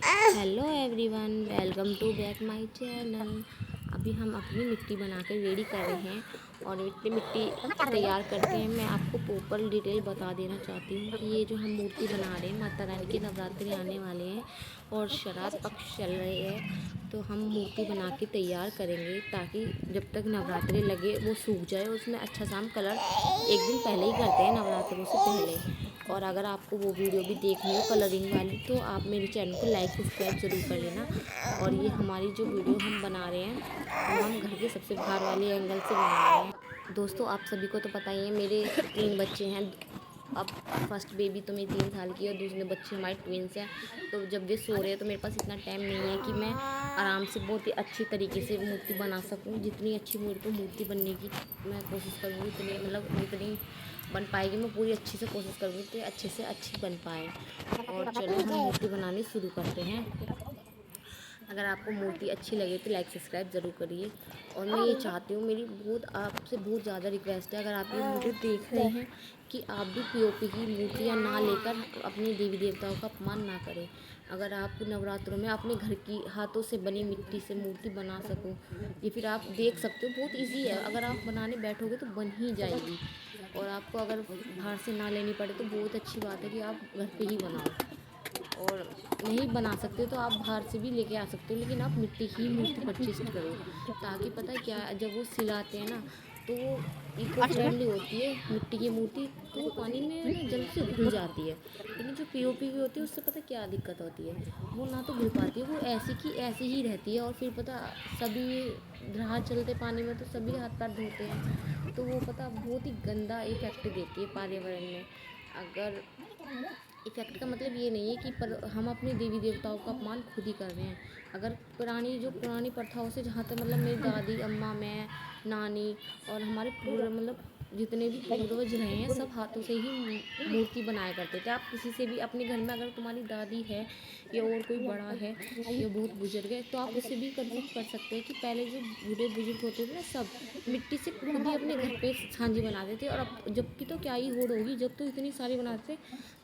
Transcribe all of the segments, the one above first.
Hello everyone, welcome to back my channel. अभी हम अपनी मिट्टी बना कर रेडी कर रहे हैं और मिट्टी तैयार करते हैं। मैं आपको प्रॉपर डिटेल बता देना चाहती हूँ कि ये जो हम मूर्ति बना रहे हैं, माता रानी के नवरात्रि आने वाले हैं और शरद पक्ष चल रहे हैं, तो हम मूर्ति बना के तैयार करेंगे ताकि जब तक नवरात्रि लगे वो सूख जाए। उसमें अच्छा सा हम कलर एक दिन पहले ही करते हैं, नवरात्रों से पहले। और अगर आपको वो वीडियो भी देखनी हो कलरिंग वाली, तो आप मेरे चैनल को लाइक सब्सक्राइब ज़रूर कर लेना। और ये हमारी जो वीडियो हम बना रहे हैं, हम घर के सबसे बाहर वाले एंगल से बना रहे हैं। दोस्तों, आप सभी को तो पता ही है, मेरे 3 बच्चे हैं। अब फर्स्ट बेबी तो मेरी 3 साल की है और दूसरे बच्चे हमारे ट्विंस हैं। तो जब वे सो रहे हैं तो मेरे पास इतना टाइम नहीं है कि मैं आराम से बहुत ही अच्छी तरीके से मूर्ति बना सकूं। जितनी अच्छी मूर्ति बनने की मैं कोशिश करूँगी, जितनी बन पाएगी, मैं पूरी अच्छी से कोशिश करूँगी कि अच्छे से अच्छी बन पाए। और चलो हम मूर्ति बनानी शुरू करते हैं। अगर आपको मूर्ति अच्छी लगे तो लाइक सब्सक्राइब ज़रूर करिए। और मैं ये चाहती हूँ, मेरी आपसे बहुत ज़्यादा रिक्वेस्ट है, अगर आप ये वीडियो देख रहे हैं, कि आप भी पीओपी की मूर्तियाँ ना लेकर अपने देवी देवताओं का अपमान ना करें। अगर आप नवरात्रों में अपने घर की हाथों से बनी मिट्टी से मूर्ति बना सको, ये फिर आप देख सकते हो, बहुत ईजी है। अगर आप बनाने बैठोगे तो बन ही जाएगी। और आपको अगर बाहर से ना लेनी पड़े तो बहुत अच्छी बात है कि आप घर पे ही बनाओ। और नहीं बना सकते तो आप बाहर से भी लेके आ सकते हो, लेकिन आप मिट्टी की मूर्ति परचेज करो, ताकि पता है क्या, जब वो सिलाते हैं ना, तो वो इको फ्रेंडली होती है मिट्टी की मूर्ति, तो वो पानी में ना जल्दी से घुल जाती है। लेकिन जो पीओपी की होती है उससे पता क्या दिक्कत होती है, वो ना तो घुल पाती है, वो ऐसी की ऐसी ही रहती है। और फिर पता सभी राह चलते पानी में तो सभी हाथ पैर धोते हैं, तो वो पता बहुत ही गंदा इफेक्ट देती है पर्यावरण में। अगर इफ़ेक्ट का मतलब ये नहीं है कि हम अपने देवी देवताओं का अपमान खुद ही कर रहे हैं। अगर पुरानी प्रथाओं से, जहाँ तक मतलब मेरी दादी अम्मा, मैं, नानी और हमारे पूर्व मतलब जितने भी पूर्वज रहे हैं, सब हाथों से ही मूर्ति बनाया करते थे। आप किसी से भी अपने घर में, अगर तुम्हारी दादी है या और कोई बड़ा है या बहुत बुजुर्ग है, तो आप उससे भी कन्फ्यूज कर सकते हैं कि पहले जो बूढ़े बुजुर्ग होते थे ना, सब मिट्टी से खुद ही अपने घर पे झांझी बनाते थे। और अब जबकि तो क्या ही होड़ होगी, जब तो इतनी सारी बनाते थे,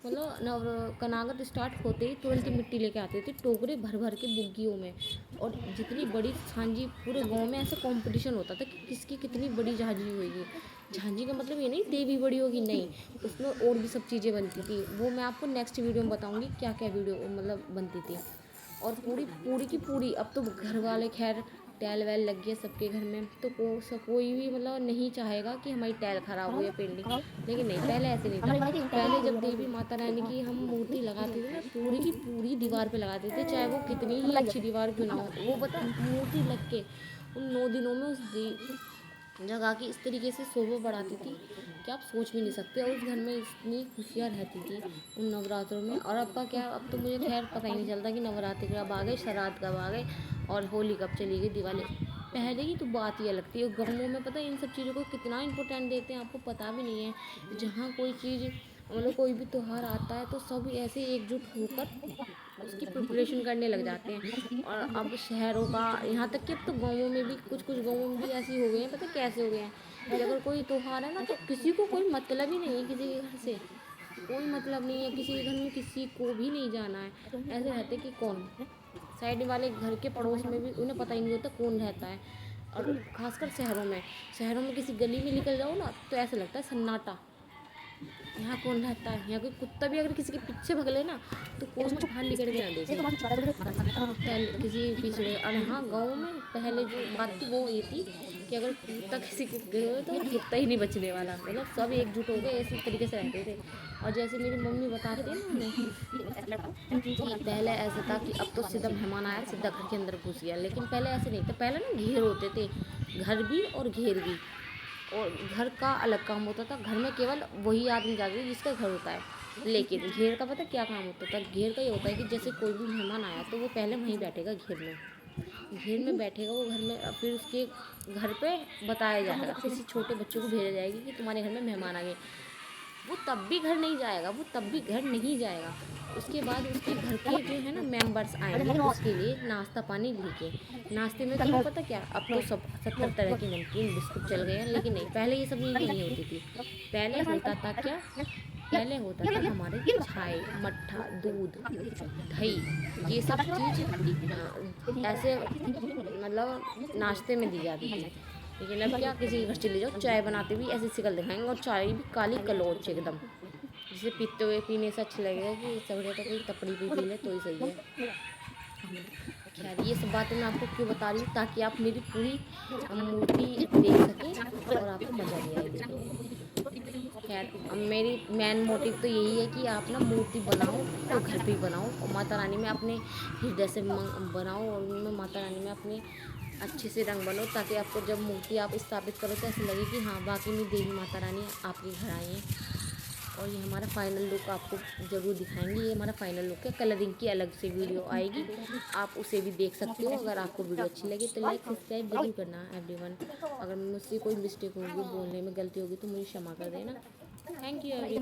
मतलब कनागत स्टार्ट होते ही तुरंत ही मिट्टी लेके आते थे, टोकरे भर भर के बुग्गियों में। और जितनी बड़ी झांझी, पूरे गांव में ऐसा कंपटीशन होता था कि किसकी कितनी बड़ी झांझी होगी। झांझी का मतलब ये नहीं देवी बड़ी होगी, नहीं, उसमें और भी सब चीज़ें बनती थी। वो मैं आपको नेक्स्ट वीडियो में बताऊंगी क्या क्या वीडियो मतलब बनती थी। और पूरी पूरी की पूरी, अब तो घर वाले खैर टाइल वाइल लग गई है सबके घर में, तो कोई भी मतलब नहीं चाहेगा कि हमारी टाइल ख़राब हो या पेंटिंग। लेकिन नहीं, पहले ऐसे नहीं था। पहले जब देवी माता रानी की हम मूर्ति लगाते थे ना, पूरी की पूरी दीवार पे लगाते थे, चाहे वो कितनी ही अच्छी दीवार क्यों ना हो। वो बता मूर्ति लग के उन 9 दिनों में उस जगह की इस तरीके से शोभा बढ़ाती थी कि आप सोच भी नहीं सकते। और उस घर में इतनी खुशियाँ रहती थी उन नवरात्रों में। और अब का क्या, अब तो मुझे खैर पता ही नहीं चलता कि नवरात्रि कब आ गए, श्राद्ध कब आ गए और होली कब चली गई, दिवाली। पहले की तो बात ही अलग थी। और गाँवों में पता है इन सब चीज़ों को कितना इंपॉर्टेंट देते हैं, आपको पता भी नहीं है। जहाँ कोई चीज़ मतलब कोई भी त्यौहार आता है तो सब ऐसे एकजुट होकर उसकी प्रिपरेशन करने लग जाते हैं। और अब शहरों का, यहाँ तक कि अब तो गाँवों में भी, कुछ कुछ गाँवों में भी ऐसे हो गए हैं, पता है कैसे हो गए हैं, कि अगर कोई त्यौहार है ना, तो किसी को कोई मतलब ही नहीं है किसी के घर से, कोई मतलब नहीं है किसी के घर में, किसी को भी नहीं जाना है। ऐसे रहते कि कौन, साइड वाले घर के पड़ोस में भी उन्हें पता ही नहीं होता कौन रहता है। और खासकर शहरों में किसी गली में निकल जाओ ना, तो ऐसा लगता है सन्नाटा, यहाँ कौन रहता है। यहाँ कोई कुत्ता भी अगर किसी के पीछे भग ले ना, तो कोई बाहर निकल के ना देखे पहले किसी पिछड़े। और हाँ, गाँव में पहले जो बात थी वो ये थी कि अगर कुत्ता किसी के गए तो कुत्ता ही नहीं बचने वाला, मतलब सब एकजुट हो गए, इसी तरीके से रहते थे। और जैसे मेरी मम्मी बताते हैं ना हमें, कि पहले ऐसा था कि अब तो सीधा मेहमान आया सीधा घर के अंदर घुस गया, लेकिन पहले ऐसे नहीं था। पहले ना घेर होते थे, घर भी और घेर भी। और घर का अलग काम होता था, घर में केवल वही आदमी जाता है जिसका घर होता है। लेकिन घेर का पता क्या काम होता था, घेर का ये होता है कि जैसे कोई भी मेहमान आया तो वो पहले वहीं बैठेगा घेर में बैठेगा वो घर में। फिर उसके घर पे बताया जाएगा, किसी छोटे बच्चों को भेजा जाएगी कि तुम्हारे घर में मेहमान आ गए। वो तब भी घर नहीं जाएगा, उसके बाद उसके घर के जो है ना मेंबर्स आएंगे उसके लिए नाश्ता पानी लेके। नाश्ते में तुम्हें पता क्या, अब तो सब 70 तरह की नमकीन बिस्कुट चल गए हैं, लेकिन नहीं, पहले ये सब चीज़ें नहीं होती थी। पहले होता था क्या, पहले होता था हमारे चाय, मट्ठा, दूध, दही, ये सब चीज़ ऐसे मतलब नाश्ते में दी जाती थी। लेकिन अब क्या, किसी के घर चले जाओ चाय बनाते भी ऐसी शक्ल दिखाएंगे, और चाय भी काली कलोच एकदम, जिसे पीते हुए पीने से अच्छा लगेगा कि इससे बढ़िया तो कोई तपड़ी पी ले तो ही सही है। खैर ये सब बातें मैं आपको क्यों बता रही हूँ, ताकि आप मेरी पूरी मूर्ति देख सकें और आपको मज़ा भी आए देखने में। खैर अब मेरी मेन मोटिव तो यही है कि आप ना मूर्ति बनाओ तो घर पे ही बनाओ, और माता रानी में अपने हृदय से बनाओ, और उनमें माता रानी में अपने अच्छे से रंग बनो, ताकि आपको जब मूर्ति आप स्थापित करो तो ऐसा लगे कि हाँ वाकई में देवी माता रानी आपके घर आई हैं। और ये हमारा फाइनल लुक आपको ज़रूर दिखाएंगे। ये हमारा फाइनल लुक है, कलरिंग की अलग से वीडियो आएगी, आप उसे भी देख सकते हो। अगर आपको वीडियो अच्छी लगे तो लाइक सब्सक्राइब जरूर करना एवरीवन। अगर मुझसे कोई मिस्टेक होगी, बोलने में गलती होगी तो मुझे क्षमा कर देना। Thank you every